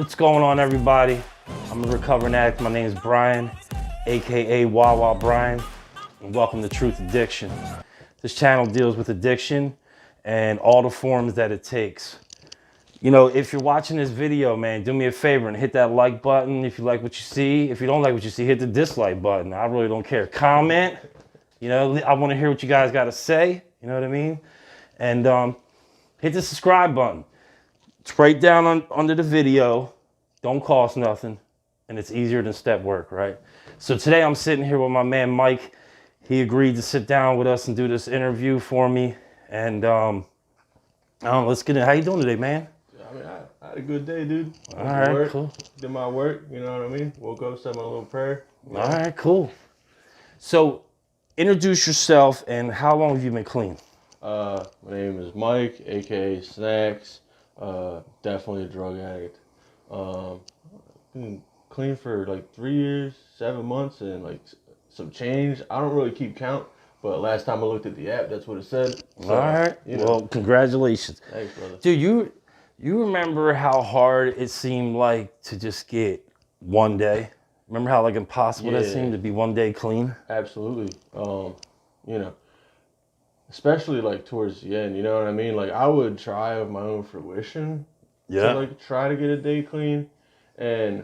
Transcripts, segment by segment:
What's going on, everybody? I'm a recovering addict. My name is Brian, aka Wawa Brian, and welcome to Truth Addiction. This channel deals with addiction and all the forms that it takes. You know, if you're watching this video, man, do me a favor and hit that like button if you like what you see. If you don't like what you see, hit the dislike button. I really don't care. Comment. You know, I want to hear what you guys got to say. You know what I mean? And hit the subscribe button. It's right down under the video. Don't cost nothing. And it's easier than step work, right? So today I'm sitting here with my man Mike. He agreed to sit down with us and do this interview for me. And let's get in. How you doing today, man? I mean, I had a good day, dude. All right, work, cool. Did my work, you know what I mean? Woke up, said my little prayer. All right, cool. So introduce yourself and how long have you been clean? My name is Mike, aka Snacks. Definitely a drug addict. Been clean for like 3 years, 7 months, and like some change. I don't really keep count, but last time I looked at the app, that's what it said. So, All right. you know. Well, congratulations. Thanks, brother. Dude, you remember how hard it seemed like to just get one day? Remember how like impossible that seemed to be one day clean? Absolutely. You know, especially like towards the end, you know what I mean? Like I would try of my own fruition to like try to get a day clean, and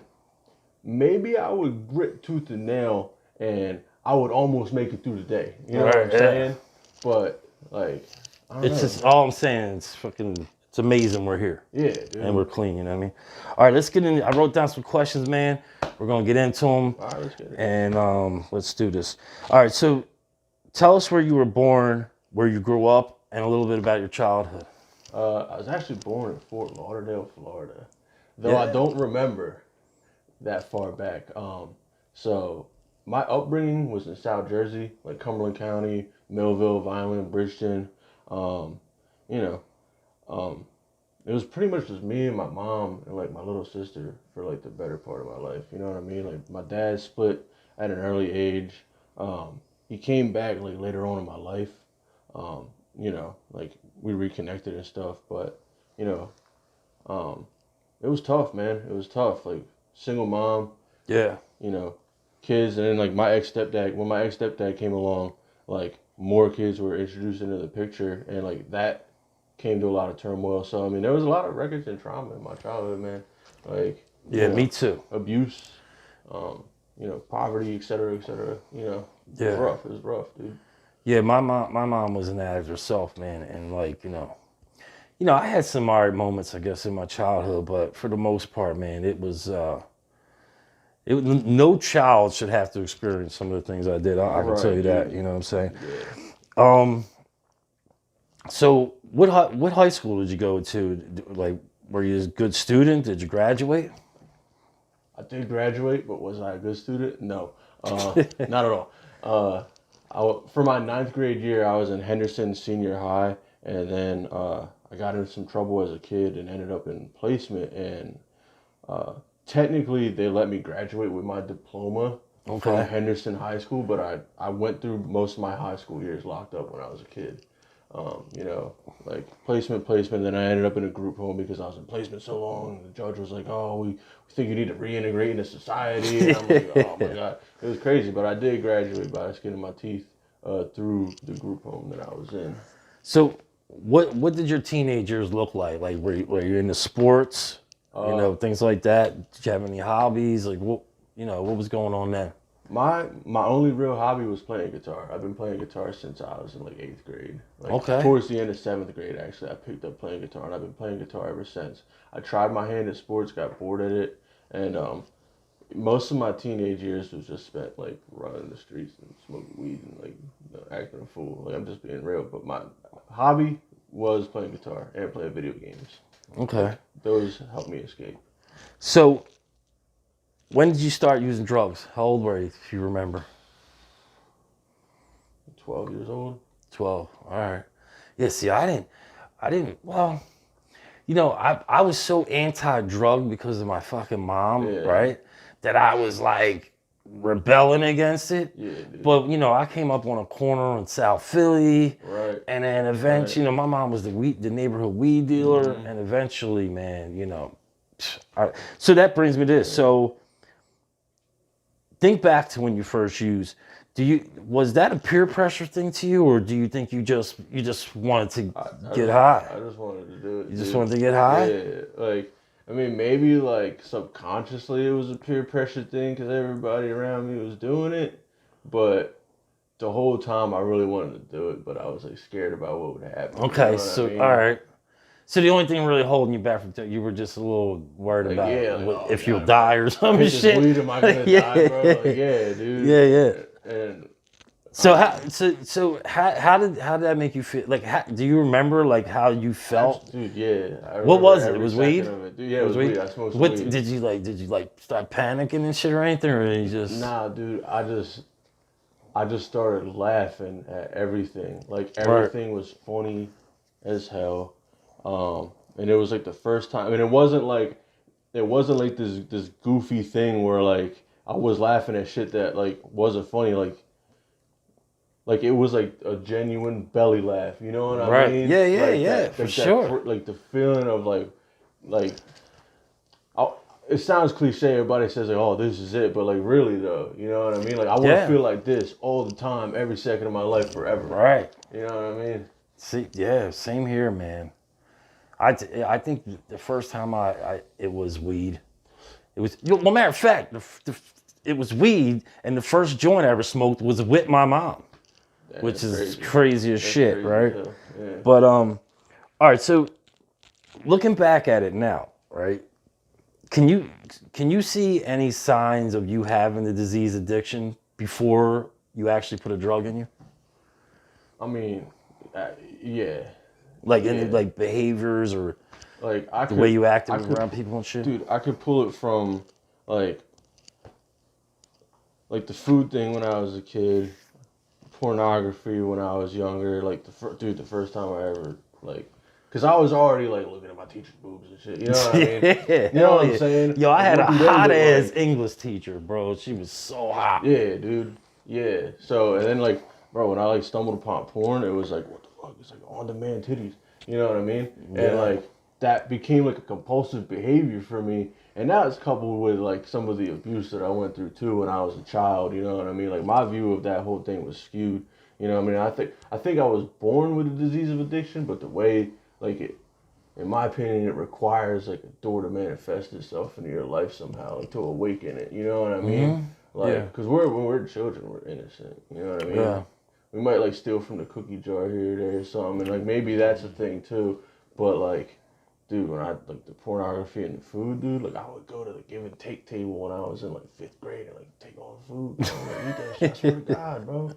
maybe I would grit tooth and nail and I would almost make it through the day. You know what I'm saying? But like, I don't know. Just all I'm saying. It's amazing we're here. Yeah, dude. And we're clean. You know what I mean? All right, let's get in. I wrote down some questions, man. We're gonna get into them. All right, let's get it. And let's do this. All right, so tell us where you were born, where you grew up, and a little bit about your childhood. I was actually born in Fort Lauderdale, Florida, though I don't remember that far back. So my upbringing was in South Jersey, like Cumberland County, Millville, Vineland, Bridgeton. It was pretty much just me and my mom and like my little sister for like the better part of my life. You know what I mean? Like my dad split at an early age. He came back like later on in my life. You know, like we reconnected and stuff, but you know, it was tough, man. It was tough. Like single mom. Yeah. You know, kids, and then like my ex-stepdad, when my ex-stepdad came along, like more kids were introduced into the picture, and like that came to a lot of turmoil. So I mean, there was a lot of wreckage and trauma in my childhood, man. Like me too. Abuse, you know, poverty, et cetera, et cetera. You know, it was rough. It was rough, dude. Yeah, my mom was an addict herself, man, and like you know, I had some alright moments, I guess, in my childhood, but for the most part, man, it was no child should have to experience some of the things I did. I can tell you that. You know what I'm saying? Yeah. So what high school did you go to? Like, were you a good student? Did you graduate? I did graduate, but was I a good student? No, not at all. For my 9th grade year, I was in Henderson Senior High, and then I got into some trouble as a kid and ended up in placement. And technically, they let me graduate with my diploma from Henderson High School, but I went through most of my high school years locked up when I was a kid. You know, like placement. Then I ended up in a group home because I was in placement so long. The judge was like, "Oh, we think you need to reintegrate into society." And I'm like, "Oh my god," it was crazy. But I did graduate by the skin of my teeth through the group home that I was in. So, what did your teenage years look like? Like, were you into sports? You know, things like that. Did you have any hobbies? Like, what was going on then? My only real hobby was playing guitar. I've been playing guitar since I was in like 8th grade. Like towards the end of 7th grade, actually, I picked up playing guitar, and I've been playing guitar ever since. I tried my hand at sports, got bored at it, and most of my teenage years was just spent like running the streets and smoking weed and like acting a fool. Like I'm just being real. But my hobby was playing guitar and playing video games. Okay. Those helped me escape. So, when did you start using drugs? How old were you, if you remember? 12 years old. 12. All right. Yeah, see, I didn't, well, you know, I was so anti-drug because of my fucking mom, right? That I was like rebelling against it. Yeah, dude. But, you know, I came up on a corner in South Philly. Right. And then eventually, you know, my mom was the neighborhood weed dealer. And eventually, man, you know, So that brings me to this. So think back to when you first used. Was that a peer pressure thing to you, or do you think you just wanted to get high? I just wanted to do it. You just wanted to get high? Yeah, like I mean, maybe like subconsciously it was a peer pressure thing because everybody around me was doing it, but the whole time I really wanted to do it, but I was like scared about what would happen. Okay, you know so I mean? all right. So the only thing really holding you back from you were just a little worried about if you'll die or some Is this shit. weed, am I gonna die, bro? Like, yeah, dude. Yeah. And So how did that make you feel? Like, do you remember like how you felt? dude, yeah. I What was it? every It was second weed? of it. Dude, yeah, it was weed. I smoked some What weed. did you like? Did you like start panicking and shit or anything, or you just? Nah, dude. I just started laughing at everything. Like everything was funny as hell. And it was like the first time. I mean, it wasn't like this goofy thing where like I was laughing at shit that like wasn't funny. Like it was like a genuine belly laugh. You know what I mean? Yeah, for sure. Like the feeling of like it sounds cliche. Everybody says like, "Oh, this is it," but like really though, you know what I mean? Like I want to feel like this all the time, every second of my life, forever. Right. You know what I mean? See, yeah, same here, man. I think the first time it was weed. It was well, matter of fact, it was weed, and the first joint I ever smoked was with my mom, which is crazy as shit, right? Yeah. But all right. So looking back at it now, right? Can you see any signs of you having the disease addiction before you actually put a drug in you? I mean, yeah. Like any like behaviors or like the way you acted around people and shit? Dude, I could pull it from like the food thing when I was a kid, pornography when I was younger, like the first time I ever like, cause I was already like looking at my teacher's boobs and shit. You know what I mean? Yeah, you know what I'm saying? Yo, I had a What do they hot look ass like? English teacher, bro. She was so hot. Yeah, dude. Yeah. So and then like, bro, when I like stumbled upon porn, it was like, what the fuck? It's like on demand titties. You know what I mean? Yeah. And like that became like a compulsive behavior for me. And that was coupled with like some of the abuse that I went through too when I was a child. You know what I mean? Like my view of that whole thing was skewed. You know what I mean? I think I was born with the disease of addiction, but the way like it, in my opinion, it requires like a door to manifest itself into your life somehow, like to awaken it. You know what I mean? Mm-hmm. Like, Yeah. because when we're children, we're innocent. You know what I mean? Yeah. We might like steal from the cookie jar here or there or something, and like maybe that's a thing too. But like, dude, when I like the pornography and the food, dude, like I would go to the give and take table when I was in like 5th grade and like take all the food, bro. Like, eat that shit. I swear to God, bro.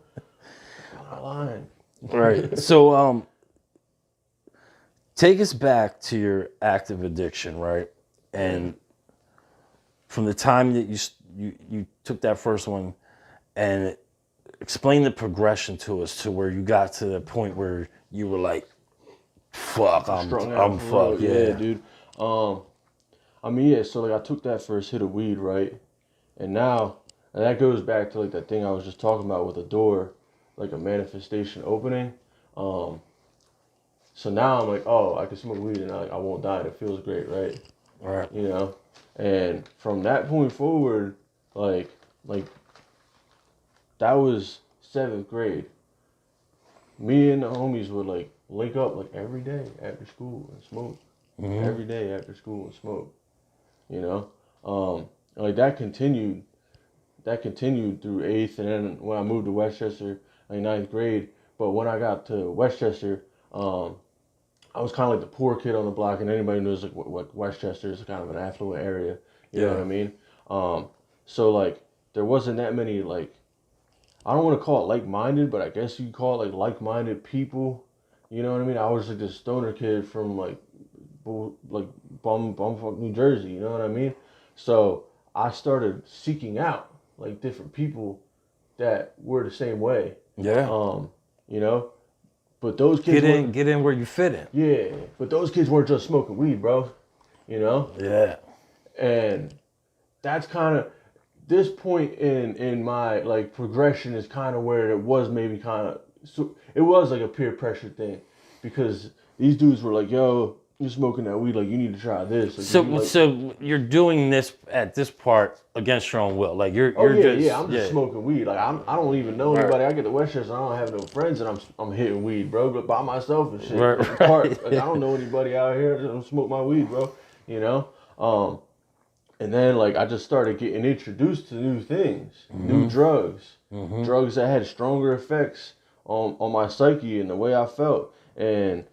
I'm not lying. Right. So take us back to your active addiction, right? And from the time that you took that first one, and explain the progression to us to where you got to the point where you were like, fuck, I'm fucked. Yeah, dude. I mean, yeah, so like I took that first hit of weed, right? And now, and that goes back to like that thing I was just talking about with a door, like a manifestation opening. So now I'm like, oh, I can smoke weed and I won't die. It feels great, right? Right. You know? And from that point forward, like that was 7th grade. Me and the homies would like link up like every day after school and smoke. Mm-hmm. Every day after school and smoke. You know? Like that continued through 8th, and then when I moved to Westchester, like 9th grade. But when I got to Westchester, I was kind of like the poor kid on the block, and anybody knows like what Westchester is kind of an affluent area. You know what I mean? So like there wasn't that many like, I don't want to call it like-minded, but I guess you could call it like like-minded people. You know what I mean? I was like this stoner kid from like bumfuck New Jersey. You know what I mean? So I started seeking out like different people that were the same way. Yeah. You know, but those kids get in where you fit in. Yeah, but those kids weren't just smoking weed, bro. You know? Yeah. And that's kind of this point in my like progression is kind of where it was maybe kind of, so it was like a peer pressure thing, because these dudes were like, yo, you're smoking that weed, like you need to try this. Like, So, you like, so you're doing this at this part against your own will. Like you're I'm just smoking weed. Like I don't even know anybody. I get to Westchester, I don't have no friends, and I'm hitting weed, bro, but by myself and shit. Like, I don't know anybody out here. I just smoke my weed, bro. You know. And then like I just started getting introduced to new things, new drugs, drugs that had stronger effects on my psyche and the way I felt, and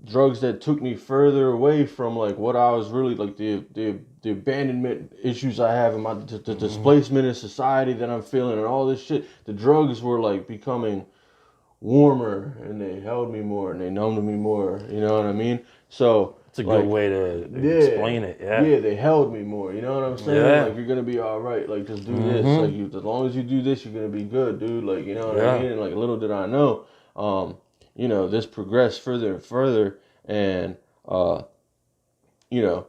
drugs that took me further away from like what I was really like the abandonment issues I have in my the displacement in society that I'm feeling and all this shit. The drugs were like becoming warmer and they held me more and they numbed me more. You know what I mean? So it's a good way to explain it. Yeah, they held me more. You know what I'm saying? Yeah. Like you're gonna be all right. Like just do this. Like as long as you do this, you're gonna be good, dude. Like you know what I mean? And like little did I know, you know, this progressed further and further, and you know,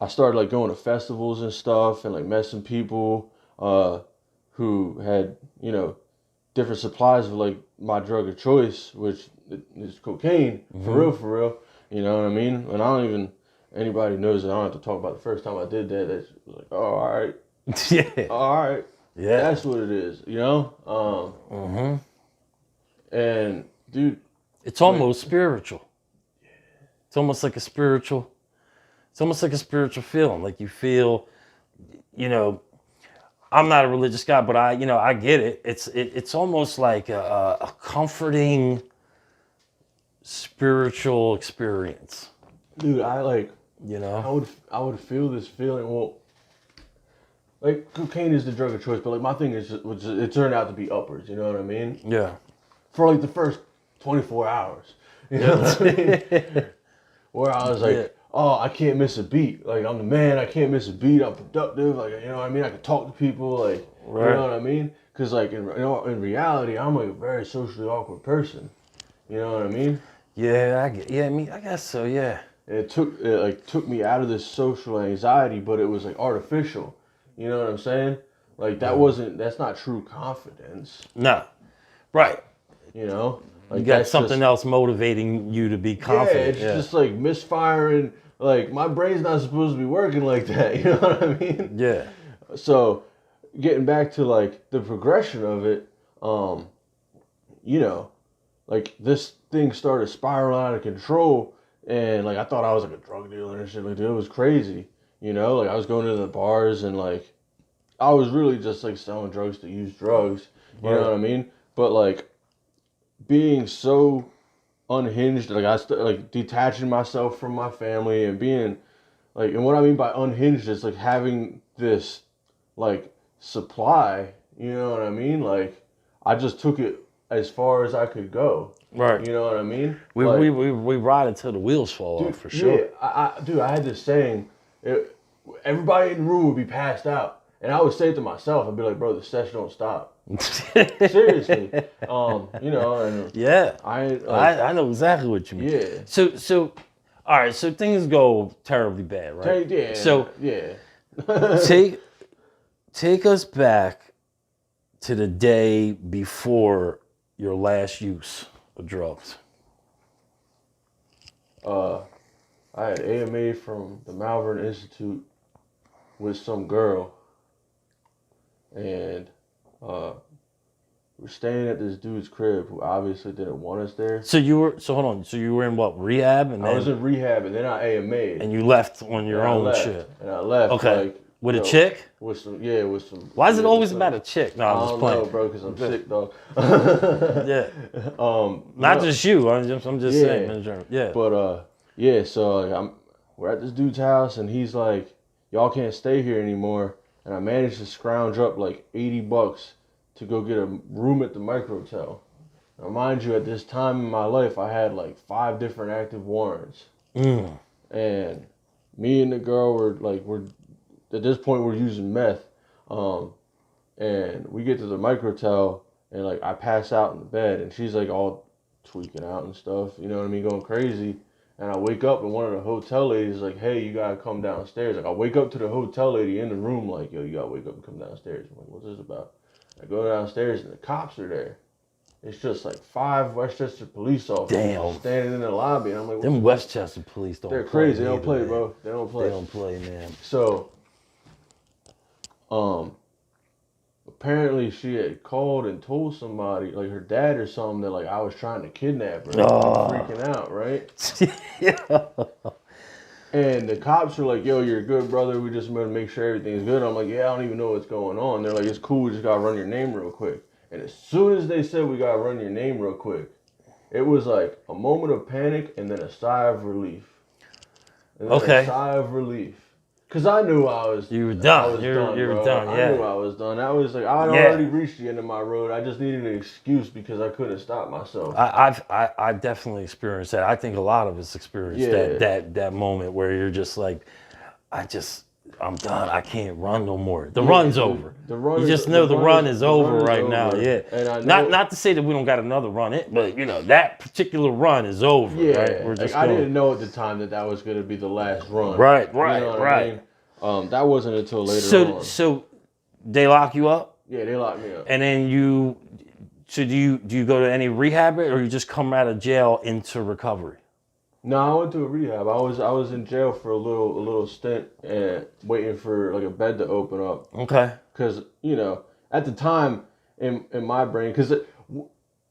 I started like going to festivals and stuff, and like messing people who had different supplies of like my drug of choice, which is cocaine, for real. You know what I mean? And I don't even, anybody knows that I don't have to talk about the first time I did that. That's like, oh, all right. Yeah. All right. Yeah. That's what it is, you know? And dude. It's almost spiritual. It's almost like a spiritual, feeling. Like you feel, you know, I'm not a religious guy, but I get it. It's almost like a comforting spiritual experience. Dude, I like, I would feel this feeling. Well, like cocaine is the drug of choice, but like my thing is, it turned out to be uppers. You know what I mean? Yeah. For like the first 24 hours. You know what I mean? Where I was like, oh, I can't miss a beat. Like, I'm the man. I can't miss a beat. I'm productive. Like, you know what I mean? I can talk to people. Like, you know what I mean? Because, like, in reality, I'm like a very socially awkward person. You know what I mean? Yeah, I guess so, yeah. It took me out of this social anxiety, but it was, like, artificial. You know what I'm saying? Like, that's not true confidence. No. Right. You know? Like you got something else motivating you to be confident. Yeah, it's just like misfiring. Like my brain's not supposed to be working like that. You know what I mean? Yeah. So, getting back to like the progression of it, you know, like this thing started spiraling out of control, and like I thought I was like a drug dealer and shit. Like, dude, it was crazy. You know, like I was going to the bars and like I was really just like selling drugs to use drugs. You know what I mean? But like being so unhinged, like like detaching myself from my family and being like, and what I mean by unhinged is like having this like supply, you know what I mean? Like I just took it as far as I could go. Right. You know what I mean? We ride until the wheels fall off for sure. Yeah, I had this saying, everybody in the room would be passed out. And I would say it to myself, I'd be like, bro, the session don't stop. Seriously. You know, and yeah. I know exactly what you mean. Yeah. So all right, so things go terribly bad, right? Yeah. So yeah. take us back to the day before your last use of drugs. I had AMA from the Malvern Institute with some girl, and we're staying at this dude's crib who obviously didn't want us there. So hold on. So you were in what, rehab? And I was in rehab, and then I AMA. And you left on your own shit. And I left. Okay. Like, with a chick? With some. Why is it always about a chick? No, I'm just playing. I don't know, bro, because I'm sick, dog. Yeah. Not just you. I'm just saying. In general. Yeah. But yeah. So we're at this dude's house, and he's like, "Y'all can't stay here anymore." And I managed to scrounge up like $80 to go get a room at the Microtel. Now, mind you, at this time in my life, I had like 5 different active warrants. And me and the girl we're at this point we're using meth. And we get to the Microtel, and like I pass out in the bed, and she's like all tweaking out and stuff, you know what I mean, going crazy. And I wake up, and one of the hotel ladies is like, "Hey, you gotta come downstairs." Like I wake up to the hotel lady in the room, like, "Yo, you gotta wake up and come downstairs." I'm like, "What's this about?" I go downstairs, and the cops are there. it's just like 5 Westchester police officers Damn. standing in the lobby. And I'm like, Them Westchester police don't they're play crazy. They don't either, play, man. bro. They don't play. They don't play, man. So, apparently she had called and told somebody, like her dad or something, that like I was trying to kidnap her. Oh. Freaking out, right? Yeah. And the cops were like, yo, you're a good brother. We just want to make sure everything's good. I'm like, yeah, I don't even know what's going on. They're like, it's cool. We just got to run your name real quick. And as soon as they said we got to run your name real quick, it was like a moment of panic and then a sigh of relief. And then Okay. a sigh of relief. Because I knew I was You were done. I was You done, were bro. done, yeah. I knew I was done. I was like, I'd Yeah. already reached the end of my road. I just needed an excuse because I couldn't stop myself. I definitely experienced that. I think a lot of us experienced Yeah. that moment where you're just like, I'm done. I can't run no more. The run's over. The run You is- just know the run is over right now. over. Yeah. And I know, Not to say that we don't got another run it, but you know that particular run is over. yeah, Right. We're just like, I going- didn't know at the time that was going to be the last run. Right. You know what I mean? That wasn't until later on. So they lock you up, Yeah, they locked me up. and then do you go to any rehab, or you just come out of jail into recovery? No, I went to a rehab. I was in jail for a little stint and waiting for like a bed to open up. Okay. Because, you know, at the time in my brain, because it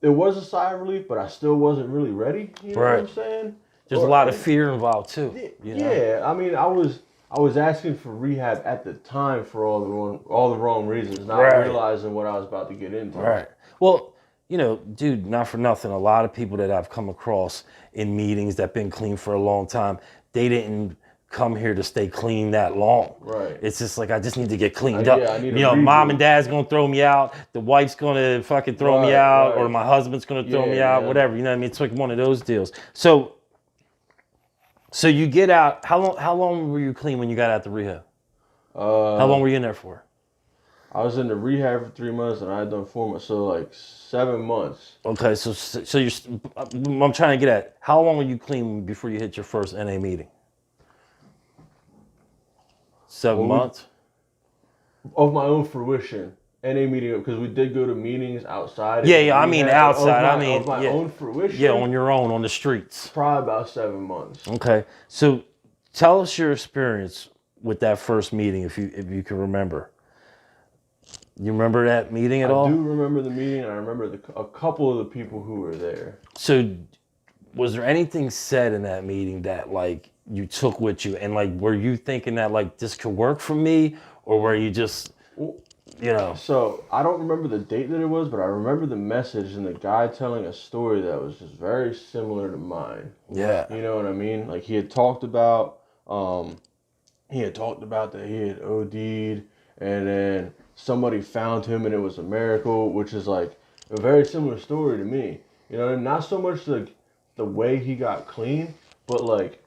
was a sigh of relief, but I still wasn't really ready. You know what I'm saying? There's a lot of fear involved too. You know? Yeah, I mean, I was asking for rehab at the time for all the wrong reasons, not Right. realizing what I was about to get into. Right. Well, you know, dude, not for nothing. A lot of people that I've come across in meetings that been clean for a long time, they didn't come here to stay clean that long. Right. It's just like, I just need to get cleaned up. Yeah, I need You know, a mom reboot. and dad's gonna throw me out. The wife's gonna fucking throw me Right, out, right. or my husband's gonna throw me Yeah, out, yeah. whatever. You know what I mean? It's like one of those deals. So you get out. How long were you clean when you got out the rehab? How long were you in there for? I was in the rehab for 3 months and I had done 4 months, so like 7 months. Okay, so you're. I'm trying to get at how long were you clean before you hit your first NA meeting? 7 months. Of my own fruition. NA meeting, because we did go to meetings outside. Yeah. I mean outside. Of my own fruition. Yeah, on your own on the streets. Probably about 7 months. Okay, so tell us your experience with that first meeting, if you can remember. You remember that meeting at all? I do remember the meeting, and I remember a couple of the people who were there. So, was there anything said in that meeting that like you took with you, and like were you thinking that like this could work for me, or were you just, you know? So I don't remember the date that it was, but I remember the message and the guy telling a story that was just very similar to mine. Yeah. You know what I mean? Like he had talked about that he had OD'd, and then somebody found him and it was a miracle, which is like a very similar story to me. You know, not so much the way he got clean, but like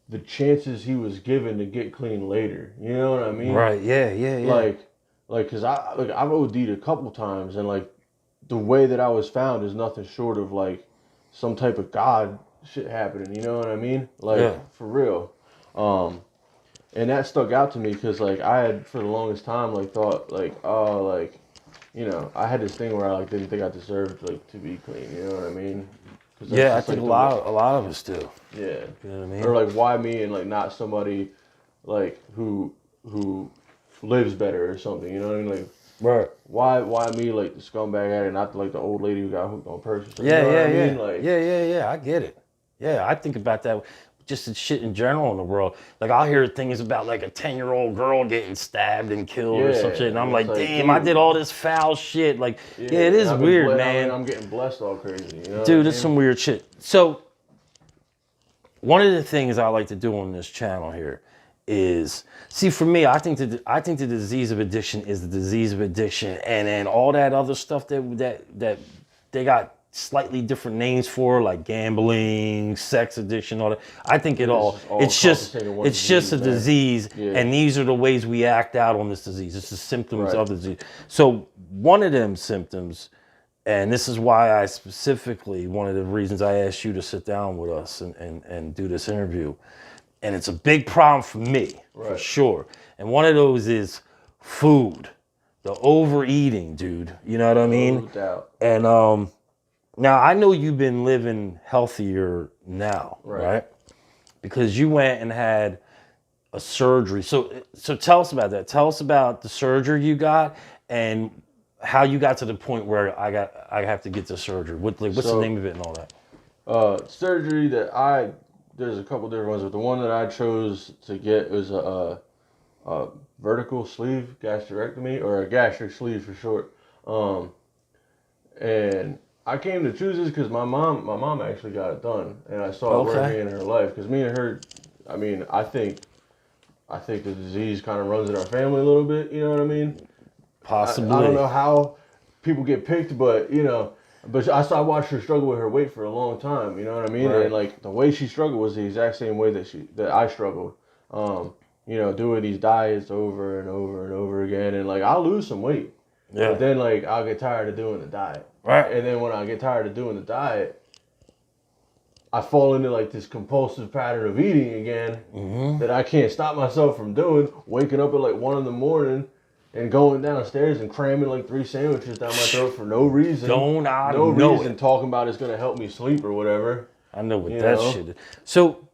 the chances he was given to get clean later. You know what I mean? Right. Yeah. Like, cause I've OD'd a couple times, and like the way that I was found is nothing short of like some type of God shit happening. You know what I mean? Like Yeah. for real. And that stuck out to me because like I had for the longest time like thought like, oh, like, you know, I had this thing where I like didn't think I deserved like to be clean. You know what I mean? Yeah, I think a lot of us do. Yeah. You know what I mean? Or like why me and like not somebody like who lives better or something. You know what I mean? Like. Right. Why me, like the scumbag addict, not like the old lady who got hooked on purchase? Yeah. You know what I mean? Like, Yeah. I get it. Yeah, I think about that. Just the shit in general in the world. Like I'll hear things about like a 10-year-old girl getting stabbed and killed or some shit, and I'm like, it's like, damn, I dude. did all this foul shit. Like, yeah, it is I've been weird, man. I'm getting blessed all crazy. You know Dude, it's some weird shit. So, one of the things I like to do on this channel here is, see, for me, I think the disease of addiction is the disease of addiction, and then all that other stuff that they got slightly different names for, like gambling, sex addiction, all that. I think it's just a disease, and these are the ways we act out on this disease. It's the symptoms of the disease. So one of them symptoms, and this is why I specifically, one of the reasons I asked you to sit down with us and do this interview, and it's a big problem for me, for sure. And one of those is food. the overeating, dude. You know what I mean? No doubt. And now I know you've been living healthier now, right? Because you went and had a surgery. So tell us about that. Tell us about the surgery you got and how you got to the point where I have to get the surgery. What's the name of it and all that? Surgery that there's a couple different ones, but the one that I chose to get was a vertical sleeve gastrectomy, or a gastric sleeve for short. And I came to choose this because my mom actually got it done, and I saw it working in her life. Because me and her, I mean, I think the disease kind of runs in our family a little bit. You know what I mean? Possibly. I don't know how people get picked, but but I watched her struggle with her weight for a long time. You know what I mean? Right. And like the way she struggled was the exact same way that I struggled. Doing these diets over and over and over again, and like I'll lose some weight. Yeah. But then like I'll get tired of doing the diet. Right. And then when I get tired of doing the diet, I fall into like this compulsive pattern of eating again that I can't stop myself from doing. Waking up at like 1 a.m. and going downstairs and cramming like 3 sandwiches down my throat for no reason. No reason. Talking about it's gonna help me sleep or whatever. I know what that shit is. So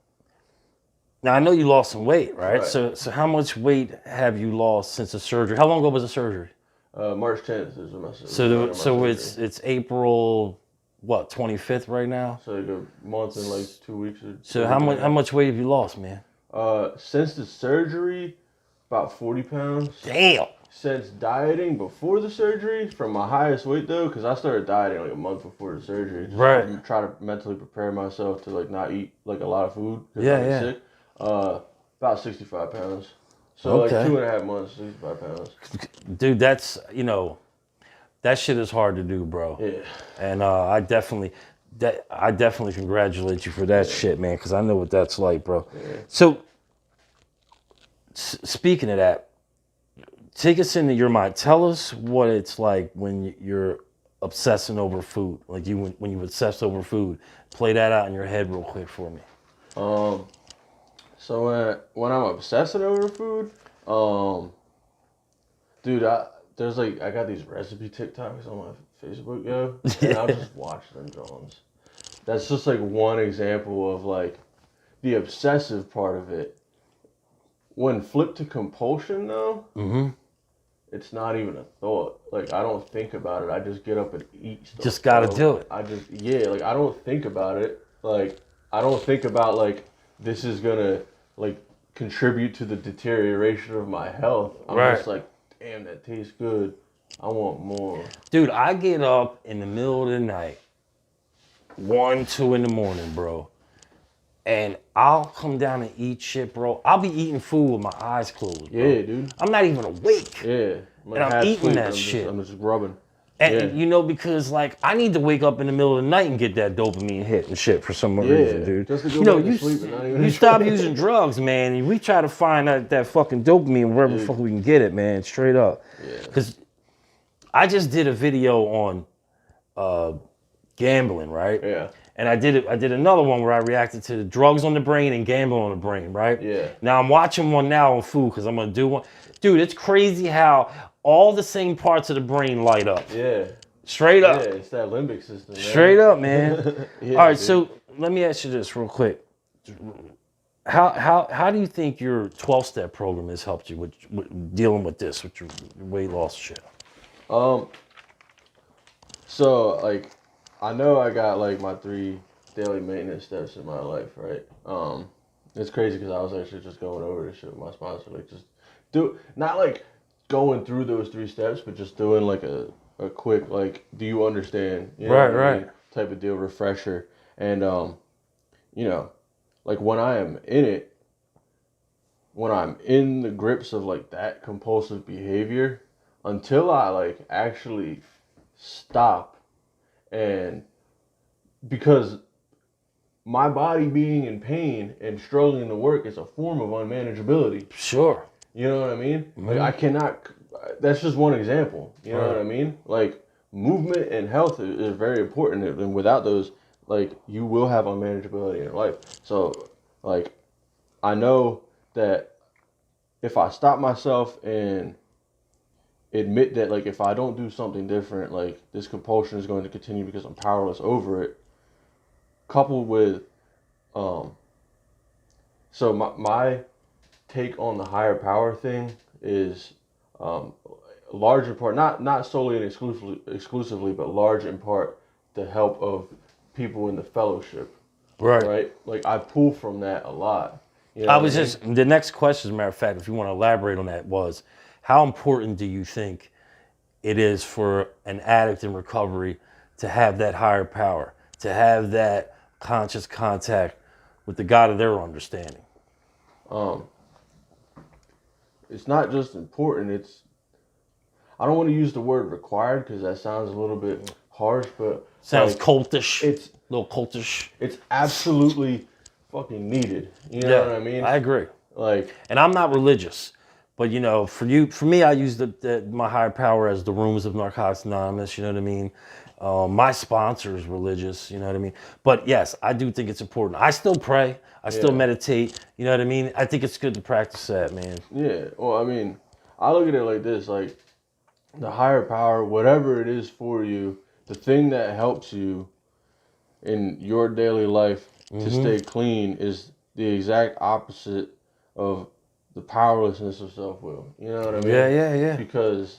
now I know you lost some weight, right? So how much weight have you lost since the surgery? How long ago was the surgery? March 10th is when my surgery. So it's April, what, 25th right now? So like a month and like 2 weeks. So how much weight have you lost, man? Since the surgery, about 40 pounds. Damn. Since dieting before the surgery, from my highest weight though, because I started dieting like a month before the surgery. Right. To try to mentally prepare myself to like not eat like a lot of food. Yeah. Sick. About 65 pounds. So like 2.5 months, 65 pounds. Dude, that's, that shit is hard to do, bro. Yeah. And I definitely congratulate you for that shit, man, because I know what that's like, bro. Yeah. So, speaking of that, take us into your mind. Tell us what it's like when you're obsessing over food. Like when you obsess over food. Play that out in your head real quick for me. So when I'm obsessing over food, dude, I got these recipe TikToks on my Facebook, yo, and I'll just watch them Jones. That's just like one example of like the obsessive part of it. When flipped to compulsion though, it's not even a thought. Like I don't think about it. I just get up and eat stuff. Just gotta do it. I don't think about it. Like I don't think about like this is gonna like contribute to the deterioration of my health. I'm just like, damn, that tastes good. I want more. Dude, I get up in the middle of the night, 1, 2 in the morning, bro. And I'll come down and eat shit, bro. I'll be eating food with my eyes closed, bro. Yeah, dude. I'm not even awake. Yeah. And I'm eating that shit. I'm just rubbing. And because like I need to wake up in the middle of the night and get that dopamine hit and shit for some reason, dude. Just to go back to sleep and not even you stop using drugs, man, and we try to find that fucking dopamine wherever the fuck we can get it, man, straight up. Yeah. Because I just did a video on gambling, right? Yeah. And I did another one where I reacted to the drugs on the brain and gambling on the brain, right? Yeah. Now I'm watching one now on food because I'm gonna do one. Dude, it's crazy how all the same parts of the brain light up. Yeah. Straight up. Yeah, it's that limbic system, man. Straight up, man. All right, so let me ask you this real quick. How do you think your 12-step program has helped you with dealing with this, with your weight loss shit? So like I know I got like my 3 daily maintenance steps in my life, right? It's crazy because I was actually just going over this shit with my sponsor, like just not like going through those 3 steps, but just doing like a quick like, do you understand? You know right. Type of deal, refresher, and like when I am in it, when I'm in the grips of like that compulsive behavior, until I like actually stop, and because my body being in pain and struggling to work is a form of unmanageability. Sure. You know what I mean? Like I cannot, that's just one example. You know what I mean? Like movement and health is very important. And without those, like you will have unmanageability in your life. So like, I know that if I stop myself and admit that like if I don't do something different, like this compulsion is going to continue because I'm powerless over it. Coupled with, so my take on the higher power thing is, a large in part, not solely and exclusively, but large in part the help of people in the fellowship, Right. right? Like I pull from that a lot. You know I what was mean? just, the next question, as a matter of fact, if you want to elaborate on that, was how important do you think it is for an addict in recovery to have that higher power, to have that conscious contact with the God of their understanding? Um, it's not just important. I don't want to use the word required because that sounds a little bit harsh, but Sounds like, cultish. It's A little cultish. it's absolutely fucking needed. You know Yeah, what I mean? I agree. Like, And I'm not religious, but you know, for me, I use my higher power as the rooms of Narcotics Anonymous. You know what I mean? My sponsor is religious. You know what I mean? But yes, I do think it's important. I still pray. I still Yeah. meditate. You know what I mean? I think it's good to practice that, man. yeah. Well, I mean, I look at it like this: like the higher power, whatever it is for you, the thing that helps you in your daily life to stay clean is the exact opposite of the powerlessness of self-will. You know what I mean? Yeah. Because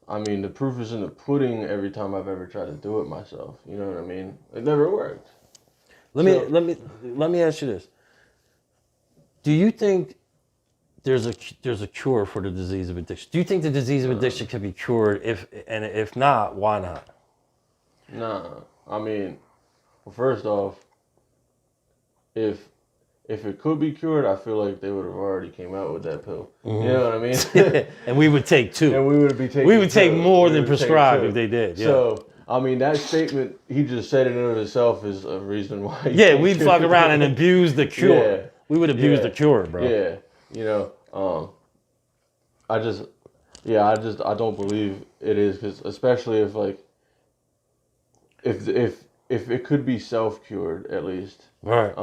I mean, the proof is in the pudding every time I've ever tried to do it myself. You know what I mean? It never worked. Let me ask you this: do you think there's a cure for the disease of addiction? Do you think the disease of addiction can be cured? If not, why not? Nah. I mean, well, first off, if it could be cured, I feel like they would have already came out with that pill. You know what I mean? And we would take two. And we would be taking. We would take two. more We than would take prescribed two. if they did. Yeah. So I mean, that statement he just said in and of itself is a reason why. Yeah, we'd fuck around and abuse the cure. Yeah. We would abuse Yeah. the cure, bro. Yeah, you know, I don't believe it is because especially if like if it could be self cured at least, Right.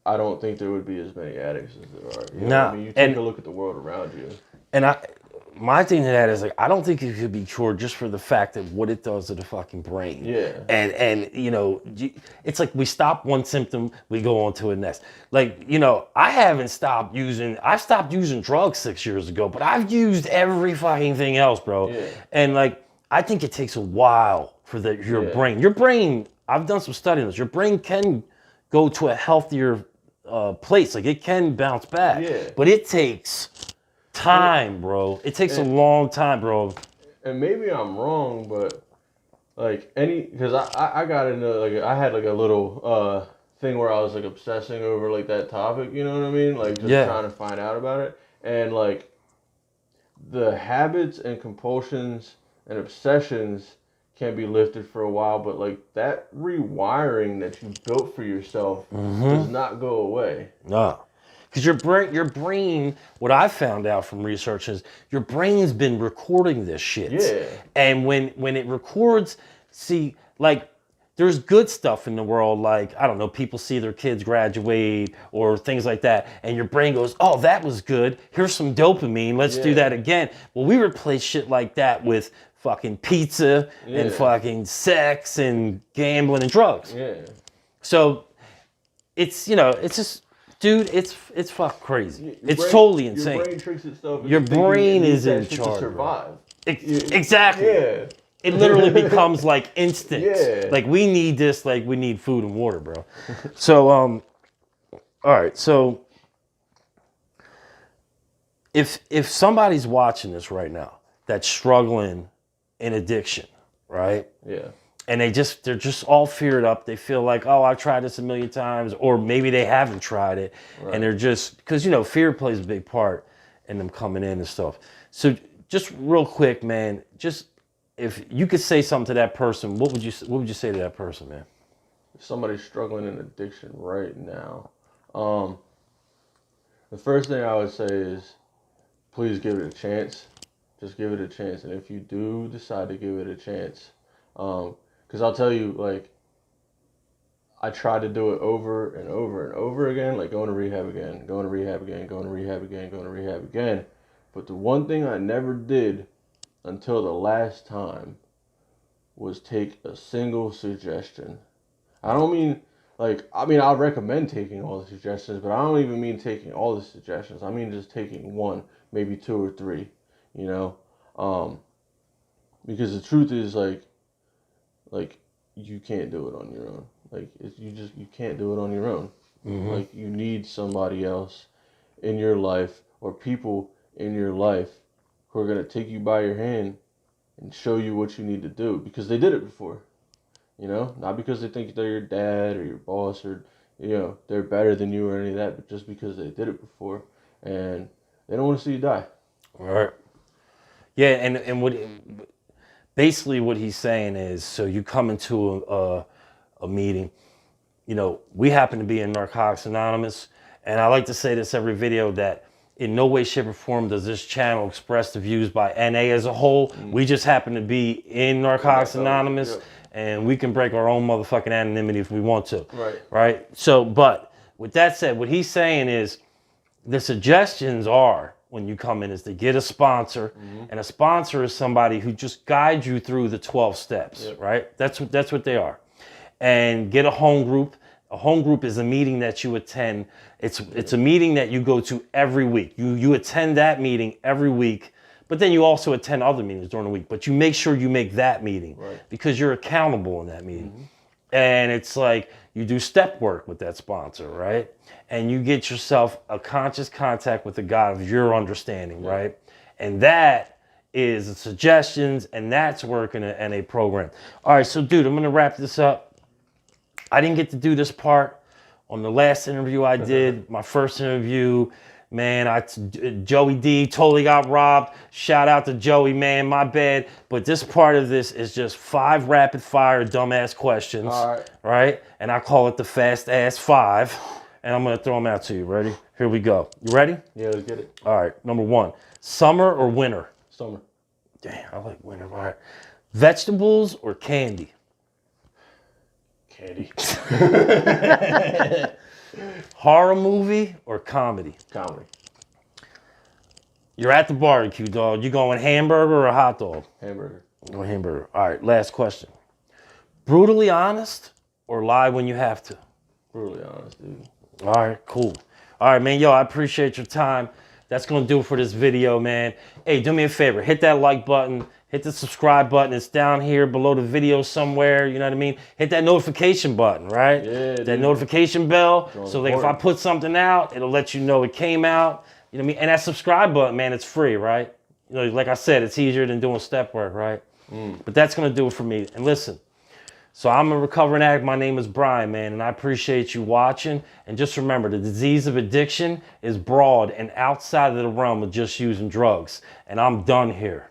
I don't think there would be as many addicts as there are. You know what Nah, I mean, you and- take a look at the world around you. And my thing to that is like, I don't think it could be cured just for the fact of what it does to the fucking brain. Yeah. And you know, it's like we stop one symptom, we go on to the next. Like, you know, I stopped using drugs 6 years ago, but I've used every fucking thing else, bro. Yeah. And like, I think it takes a while for your brain. I've done some study on this. Your brain can go to a healthier place. Like it can bounce back. Yeah. But it takes time, bro. It takes a long time, bro. And maybe I'm wrong, but like because I got into like I had like a little thing where I was like obsessing over like that topic, you know what I mean? Like just trying to find out about it. And like the habits and compulsions and obsessions can be lifted for a while, but like that rewiring that you built for yourself does not go away. No. Because your brain, what I found out from research is your brain's been recording this shit. Yeah. And when it records, see, like, there's good stuff in the world, like, I don't know, people see their kids graduate or things like that, and your brain goes, oh, that was good. Here's some dopamine. Let's do that again. Well, we replace shit like that with fucking pizza and fucking sex and gambling and drugs. Yeah. So it's, you know, it's just, dude, it's fucking crazy. Your It's brain- totally insane. Your brain tricks itself. Your into thinking brain it needs is that in shit charge, to survive. Exactly. Yeah. It literally becomes like instinct. Yeah. Like we need this, like we need food and water, bro. So, all right. So if somebody's watching this right now that's struggling in addiction, right? Yeah. And they're just all feared up. They feel like, oh, I've tried this a million times, or maybe they haven't tried it, and they're just because you know fear plays a big part in them coming in and stuff. So just real quick, man, just if you could say something to that person, what would you say to that person, man? Somebody struggling in addiction right now. The first thing I would say is, please give it a chance. Just give it a chance, and if you do decide to give it a chance, because I'll tell you, like, I tried to do it over and over and over again, like going to rehab again, going to rehab again, going to rehab again, going to rehab again. But the one thing I never did until the last time was take a single suggestion. I don't mean I recommend taking all the suggestions, but I don't even mean taking all the suggestions. I mean just taking one, maybe two or three, you know? Because the truth is like you can't do it on your own. Like you can't do it on your own. Mm-hmm. Like you need somebody else in your life or people in your life who are going to take you by your hand and show you what you need to do because they did it before. You know, not because they think they're your dad or your boss or, you know, they're better than you or any of that, but just because they did it before and they don't want to see you die. All right. Yeah, and what basically what he's saying is, so you come into a meeting, you know, we happen to be in Narcotics Anonymous, and I like to say this every video that in no way, shape, or form does this channel express the views by NA as a whole. We just happen to be in Narcotics Anonymous, and we can break our own motherfucking anonymity if we want to. Right? So, but with that said, what he's saying is the suggestions are, when you come in, is to get a sponsor, and a sponsor is somebody who just guides you through the 12 steps, right? That's what they are. And get a home group. A home group is a meeting that you attend. It's a meeting that you go to every week. You attend that meeting every week, but then you also attend other meetings during the week. But you make sure you make that meeting because you're accountable in that meeting. And it's like you do step work with that sponsor, right? And you get yourself a conscious contact with the God of your understanding, right? And that is the suggestions, and that's work in a program. All right, so dude, I'm gonna wrap this up. I didn't get to do this part on the last interview I did, my first interview. Man, Joey D totally got robbed. Shout out to Joey, man, my bad. But this part of this is just 5 rapid fire dumbass questions, right? And I call it the fast ass 5. And I'm gonna throw them out to you. Ready? Here we go. You ready? Yeah, let's get it. All right, number 1, summer or winter? Summer. Damn, I like winter. All right. Vegetables or candy? Candy. Horror movie or comedy? Comedy. You're at the barbecue, dog. You going hamburger or a hot dog? Hamburger. Or hamburger. All right, last question. Brutally honest or lie when you have to? Brutally honest, dude. All right, cool. All right, man. Yo, I appreciate your time. That's going to do it for this video, man. Hey, do me a favor. Hit that like button. Hit the subscribe button. It's down here below the video somewhere. You know what I mean? Hit that notification button, right? Yeah, that notification bell. So like if I important. put something out, it'll let you know it came out. You know what I mean? And that subscribe button, man, it's free, right? You know, like I said, it's easier than doing step work, right? But that's going to do it for me. And listen, so I'm a recovering addict. My name is Brian, man, and I appreciate you watching. And just remember, the disease of addiction is broad and outside of the realm of just using drugs. And I'm done here.